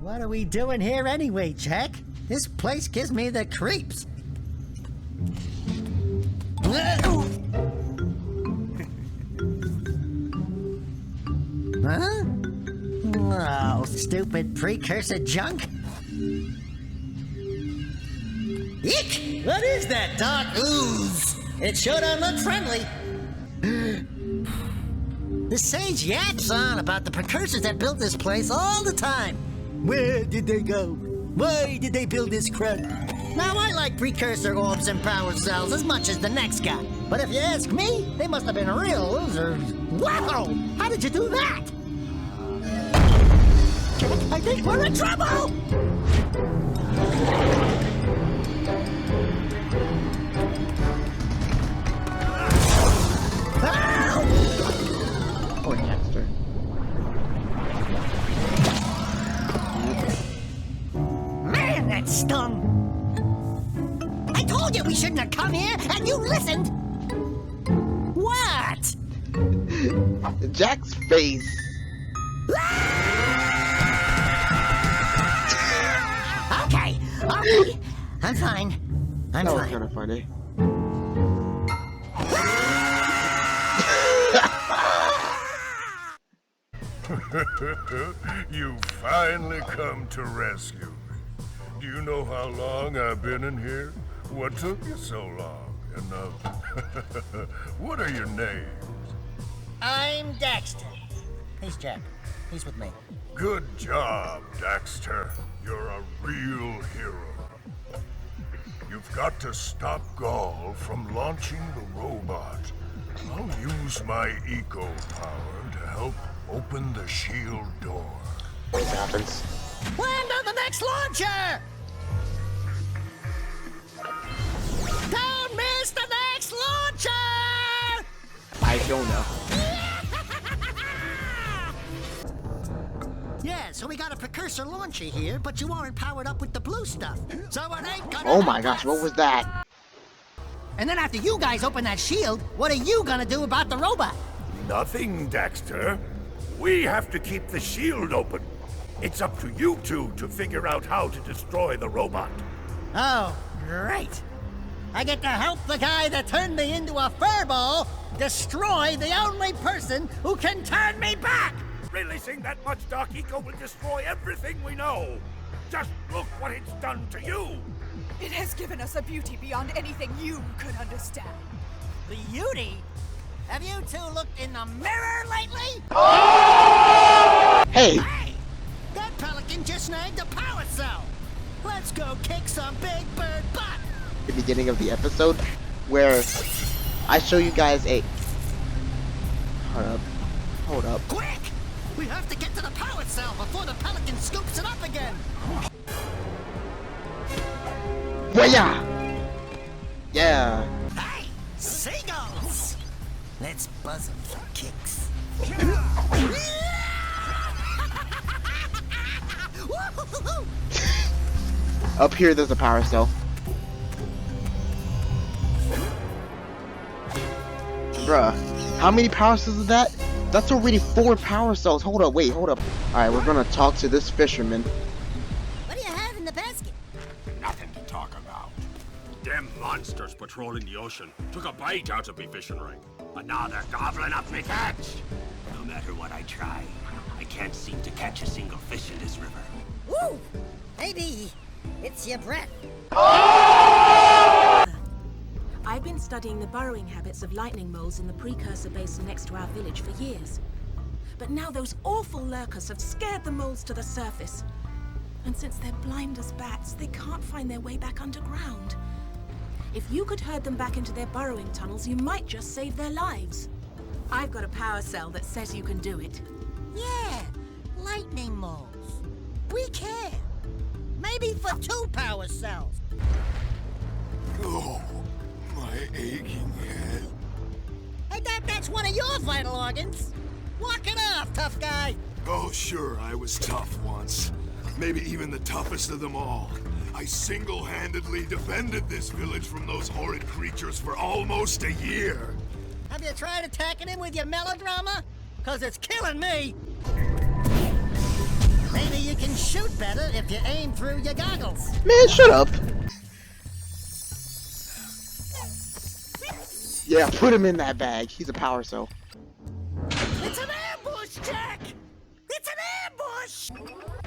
What are we doing here anyway, Jack? This place gives me the creeps. Huh? Oh, stupid precursor junk. Eek! What is that dark ooze? It sure don't look friendly. The sage yaps on about the precursors that built this place all the time. Where did they go? Why did they build this crap? Now, I like precursor orbs and power cells as much as the next guy. But if you ask me, they must have been real losers. Wow! How did you do that? I think we're in trouble! Poor Daxter. Man, that stung! I told you we shouldn't have come here, and you listened! What? Jack's face. Okay. I'm fine. I'm That was fine. kind of funny. You finally come to rescue me. Do you know how long I've been in here? What took you so long? And what are your names? I'm Daxter. He's Jack. He's with me. Good job, Daxter. You're a real hero. You've got to stop Gaul from launching the robot. I'll use my eco power to help open the shield door. What happens? Land on the next launcher! Don't miss the next launcher! I don't know. Yeah, so we got a precursor launcher here, but you aren't powered up with the blue stuff. So it ain't gonna Oh my help gosh, us. what was that? And then after you guys open that shield, what are you gonna do about the robot? Nothing, Daxter. We have to keep the shield open. It's up to you two to figure out how to destroy the robot. Oh, great. I get to help the guy that turned me into a furball destroy the only person who can turn me back! Releasing that much dark eco will destroy everything we know. Just look what it's done to you. It has given us a beauty beyond anything you could understand. Beauty? Have you two looked in the mirror lately? Hey! Hey! That pelican just snagged a power cell! Let's go kick some big bird butt! The beginning of the episode where I show you guys a... Hold up. Quick! We have to get to the power cell before the pelican scoops it up again! Waya! Yeah! Hey! Seagulls! Let's buzz them for kicks. Up here there's a power cell. Bruh, how many power cells is that? That's already 4 power cells. Hold up, wait, hold up. Alright, we're gonna talk to this fisherman. What do you have in the basket? Nothing to talk about. Them monsters patrolling the ocean took a bite out of me fishing ring. And now they're gobbling up me catch. No matter what I try, I can't seem to catch a single fish in this river. Woo! Maybe it's your breath. I've been studying the burrowing habits of lightning moles in the precursor basin next to our village for years. But now those awful lurkers have scared the moles to the surface. And since they're blind as bats, they can't find their way back underground. If you could herd them back into their burrowing tunnels, you might just save their lives. I've got a power cell that says you can do it. Yeah, lightning moles. We can. Maybe for 2 power cells. Oh, my aching head. Hey, that's one of your vital organs. Walk it off, tough guy. Oh, sure, I was tough once. Maybe even the toughest of them all. I single-handedly defended this village from those horrid creatures for almost a year. Have you tried attacking him with your melodrama? 'Cause it's killing me. Maybe you can shoot better if you aim through your goggles. Man, shut up. Yeah, put him in that bag. He's a power cell. It's an ambush, Jak! It's an ambush!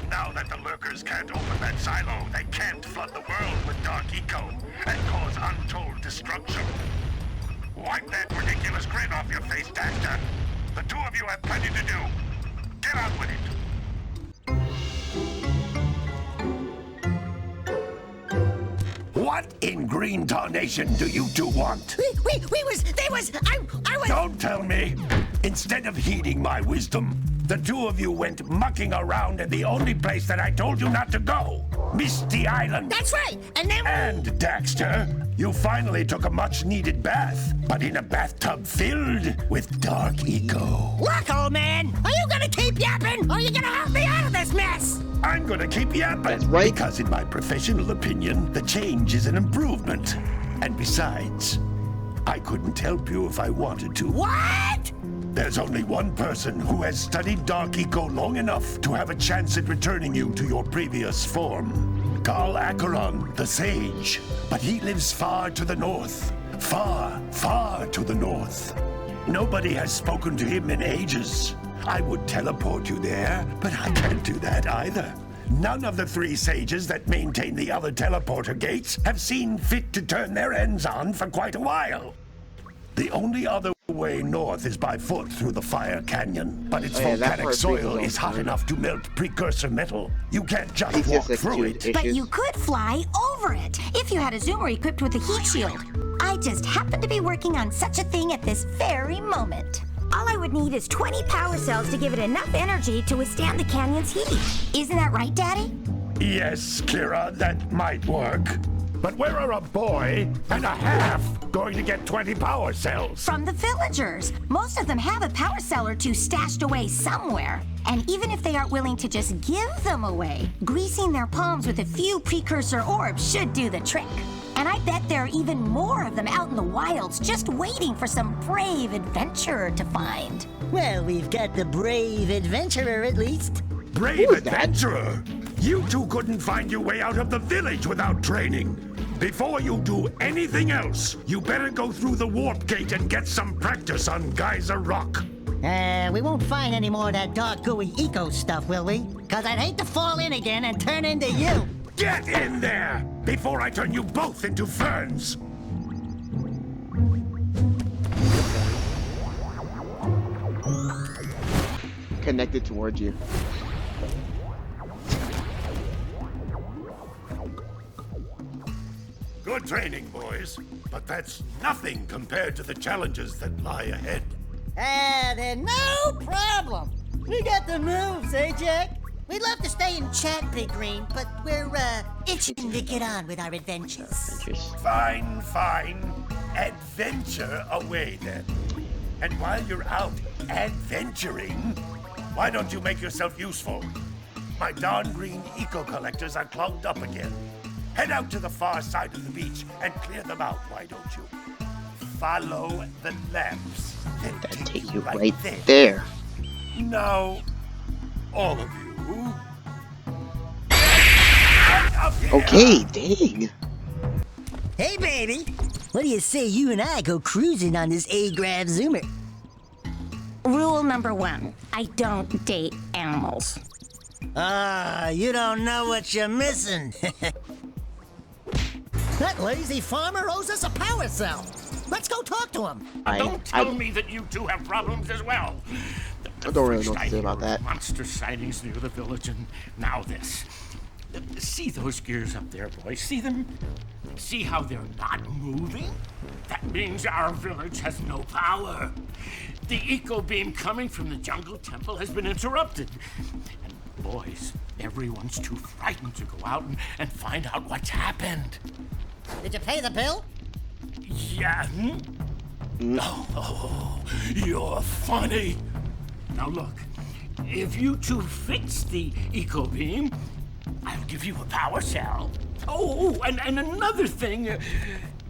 Now that the lurkers can't open that silo, they can't flood the world with dark eco and cause untold destruction. Wipe that ridiculous grin off your face, Daxter. The two of you have plenty to do. Get on with it. What in green tarnation do you two want? I was... Don't tell me. Instead of heeding my wisdom, the two of you went mucking around in the only place that I told you not to go. Misty Island. That's right, and then... And, Daxter, you finally took a much-needed bath, but in a bathtub filled with dark eco. Look, old man, are you gonna keep yapping, or are you gonna help me out of this mess? I'm gonna keep yapping. That's right. Because in my professional opinion, the change is an improvement. And besides, I couldn't help you if I wanted to. What? There's only one person who has studied Dark Eco long enough to have a chance at returning you to your previous form. Carl Acheron, the Sage. But he lives far to the north. Far, far to the north. Nobody has spoken to him in ages. I would teleport you there, but I can't do that either. None of the three sages that maintain the other teleporter gates have seen fit to turn their ends on for quite a while. The only other way north is by foot through the Fire Canyon, but its Oh, yeah, that volcanic part's soil pretty is hot long. enough to melt precursor metal. You can't just It's walk just through attitude it. But issues. you could fly over it if you had a zoomer equipped with a heat shield. I just happen to be working on such a thing at this very moment. All I would need is 20 power cells to give it enough energy to withstand the canyon's heat. Isn't that right, Daddy? Yes, Kira, that might work. But where are a boy and a half going to get 20 power cells? From the villagers. Most of them have a power cell or two stashed away somewhere. And even if they aren't willing to just give them away, greasing their palms with a few precursor orbs should do the trick. And I bet there are even more of them out in the wilds just waiting for some brave adventurer to find. Well, we've got the brave adventurer at least. Brave Who is that? adventurer! You two couldn't find your way out of the village without training. Before you do anything else, you better go through the warp gate and get some practice on Geyser Rock. We won't find any more of that dark gooey eco stuff, will we? Cause I'd hate to fall in again and turn into you. Get in there before I turn you both into ferns. Connected towards you. Good training, boys, but that's nothing compared to the challenges that lie ahead. Then no problem. We got the moves, eh, Jak? We'd love to stay and chat, Big Green, but we're, itching to get on with our adventures. Adventures. Fine, fine. Adventure away, then. And while you're out adventuring, why don't you make yourself useful? My darn green eco-collectors are clogged up again. Head out to the far side of the beach and clear them out, why don't you? Follow the lamps. They'll That take you right right there. there. Now, all of you. Out of here! Okay, dang. Hey, baby. What do you say you and I go cruising on this A-Grav Zoomer? Rule number 1, I don't date animals. You don't know what you're missing. That lazy farmer owes us a power cell. Let's go talk to him. Don't tell me that you two have problems as well. I don't really know what to First say I about hear that. of monster sightings near the village, and now this. See those gears up there, boys? See them? See how they're not moving? That means our village has no power. The eco beam coming from the jungle temple has been interrupted. And boys, everyone's too frightened to go out and find out what's happened. Did you pay the bill? Yeah. Oh, you're funny. Now look, if you two fix the eco beam, I'll give you a power cell. Oh, and another thing,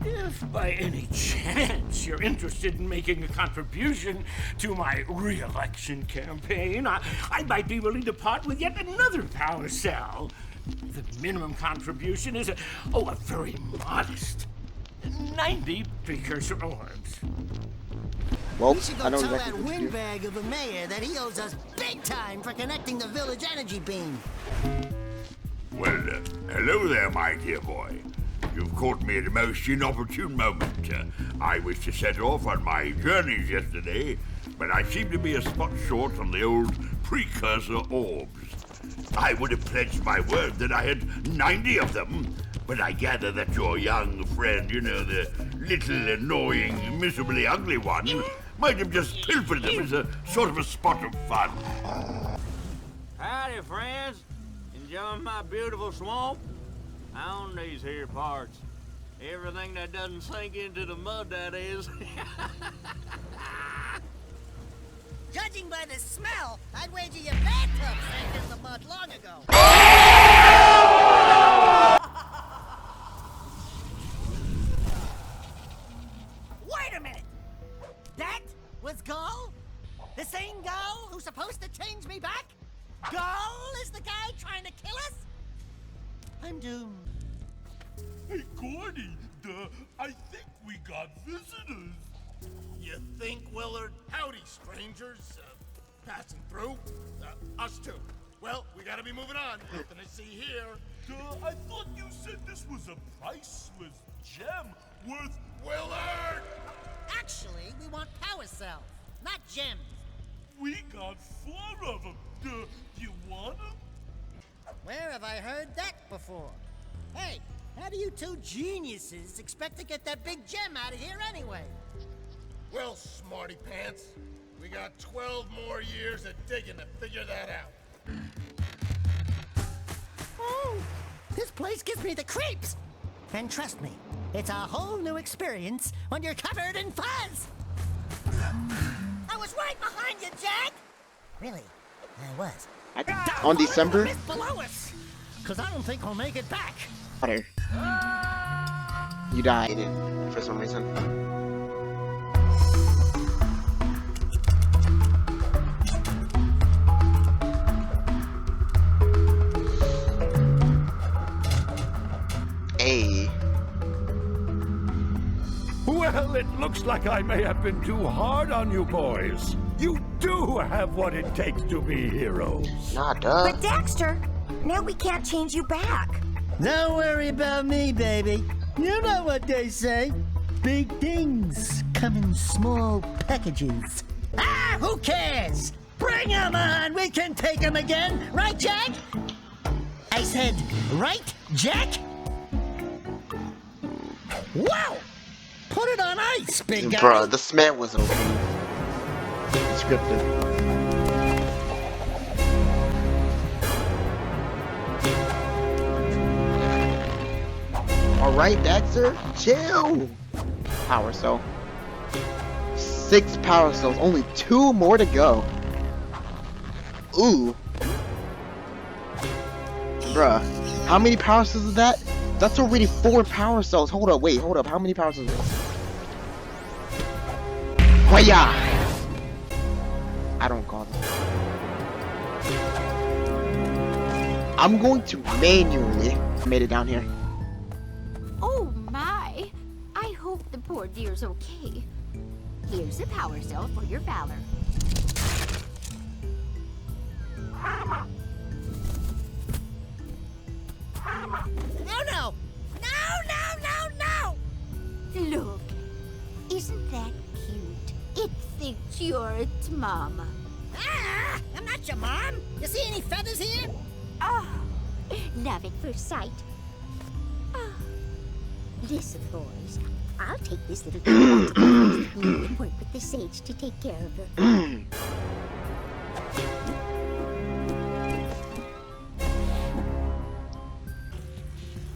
If by any chance you're interested in making a contribution to my re-election campaign, I might be willing to part with yet another power cell. The minimum contribution is a very modest 90 precursor orbs. Well, We should I go know tell exactly that what to do. windbag of a mayor that he owes us big time for connecting the village energy beam. Well, hello there, my dear boy. You've caught me at a most inopportune moment. I was to set off on my journeys yesterday, but I seem to be a spot short on the old precursor orbs. I would have pledged my word that I had 90 of them, but I gather that your young friend, you know, the little annoying, miserably ugly one, might have just pilfered them as a sort of a spot of fun. Howdy, friends. Enjoying my beautiful swamp? I own these here parts. Everything that doesn't sink into the mud, that is. Judging by the smell, I'd wager your bathtub sank in the mud long ago. Wait a minute! That was Gull? The same Gull who's supposed to change me back? Gull is the guy trying to kill us? I'm doomed. Hey, Gordy, I think we got visitors. You think, Willard? Howdy, strangers. Passing through? Us too. Well, we gotta be moving on. Nothing to see here. I thought you said this was a priceless gem worth... Willard! Actually, we want power cells, not gems. We got 4 of them. You want them? Where have I heard that before? Hey, how do you two geniuses expect to get that big gem out of here anyway? Well, smarty pants, we got 12 more years of digging to figure that out. Oh, this place gives me the creeps. And trust me, it's a whole new experience when you're covered in fuzz. I was right behind you, Jak. Really, I was. On December? Below us, because I don't think we'll make it back. Water. You died for some reason. Hey. Well, it looks like I may have been too hard on you boys. You do have what it takes to be heroes. Nah, duh. But Daxter, now we can't change you back. Don't worry about me, baby. You know what they say. Big things come in small packages. Ah, who cares? Bring 'em on! We can take 'em again. Right, Jak? I said, right, Jak? Wow! Put it on ice, big guy. Bruh, the man was over. Scripted. Alright, Daxter, chill! Power cell. 6 power cells, only 2 more to go. Ooh. Bruh, how many power cells is that? That's already 4 power cells. Hold up, wait, hold up. How many power cells is this? Waya! I don't call them. I'm going to manually made it down here. Oh my! I hope the poor dear's okay. Here's a power cell for your valor. No, no! No, no, no, no! Look, isn't that cute? It thinks you're its mama. Ah! I'm not your mom! You see any feathers here? Oh, love at first sight. Oh. Listen, boys, I'll take this little girl back to the blue and work with the sage to take care of her.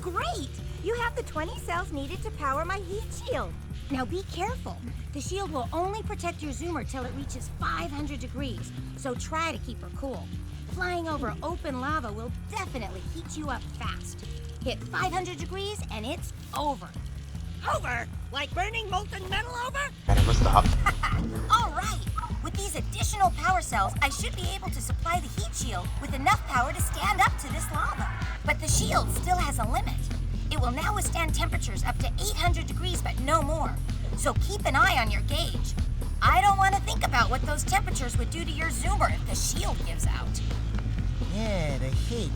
Great! You have the 20 cells needed to power my heat shield. Now be careful. The shield will only protect your zoomer till it reaches 500 degrees, so try to keep her cool. Flying over open lava will definitely heat you up fast. Hit 500 degrees and it's over. Over? Like burning molten metal over? Gotta go stop. All right. With these additional power cells, I should be able to supply the heat shield with enough power to stand up to this lava. But the shield still has a limit. It will now withstand temperatures up to 800 degrees, but no more. So keep an eye on your gauge. I don't want to think about what those temperatures would do to your zoomer if the shield gives out. Yeah, the heat.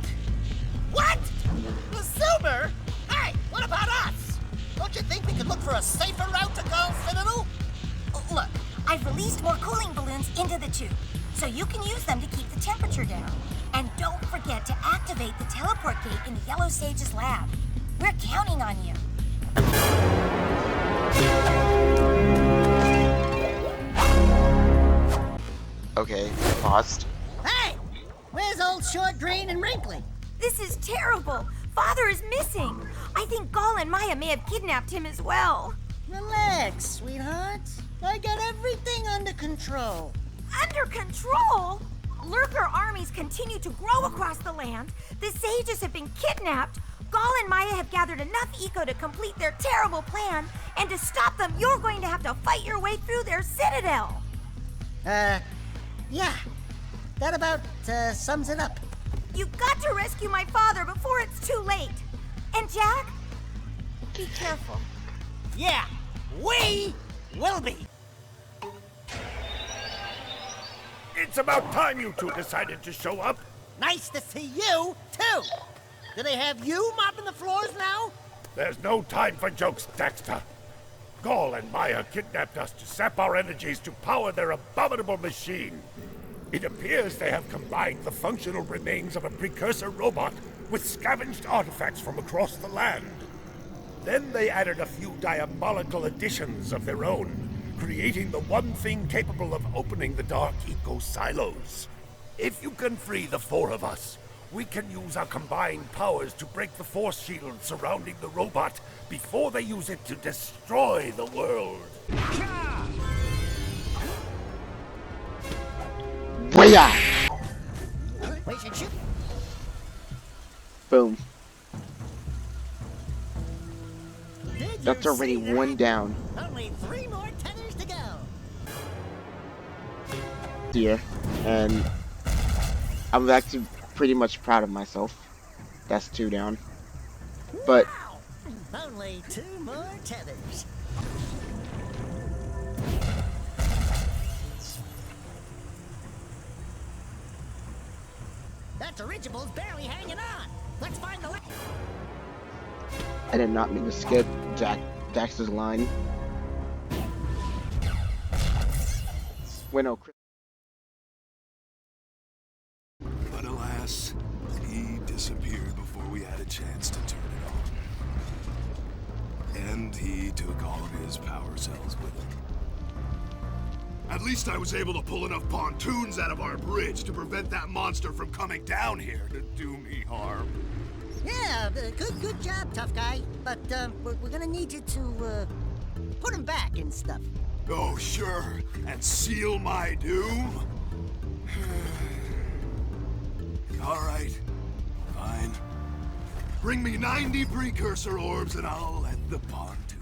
What? The Zoomer? Hey, what about us? Don't you think we could look for a safer route to Gulf Citadel? Look, I've released more cooling balloons into the tube, so you can use them to keep the temperature down. And don't forget to activate the teleport gate in the Yellow Sage's lab. We're counting on you. Okay, paused. Hey! Where's old Short, Green, and Wrinkly? This is terrible. Father is missing. I think Gall and Maya may have kidnapped him as well. Relax, sweetheart. I got everything under control. Under control? Lurker armies continue to grow across the land. The sages have been kidnapped. Gall and Maya have gathered enough eco to complete their terrible plan. And to stop them, you're going to have to fight your way through their citadel. Yeah. That about sums it up. You've got to rescue my father before it's too late. And Jack, be careful. Yeah, we will be. It's about time you two decided to show up. Nice to see you, too. Do they have you mopping the floors now? There's no time for jokes, Daxter. Gall and Maya kidnapped us to sap our energies to power their abominable machine. It appears they have combined the functional remains of a precursor robot with scavenged artifacts from across the land. Then they added a few diabolical additions of their own, creating the one thing capable of opening the dark eco silos. If you can free the four of us, we can use our combined powers to break the force shield surrounding the robot before they use it to destroy the world. Booyah! We should shoot. Boom. Did That's you already see one that? down. Only 3 more tethers to go. Dear. And I'm actually pretty much proud of myself. That's 2 down. But Wow. Only 2 more tethers. That dirigible's barely hanging on. Let's find the I did not mean to skip Daxter's line. Bueno, But alas, he disappeared before we had a chance to turn it on. And he took all of his power cells with him. At least I was able to pull enough pontoons out of our bridge to prevent that monster from coming down here to do me harm. Yeah, good job, tough guy. But we're gonna need you to put him back and stuff. Oh, sure. And seal my doom? All right. Fine. Bring me 90 precursor orbs and I'll let the pontoons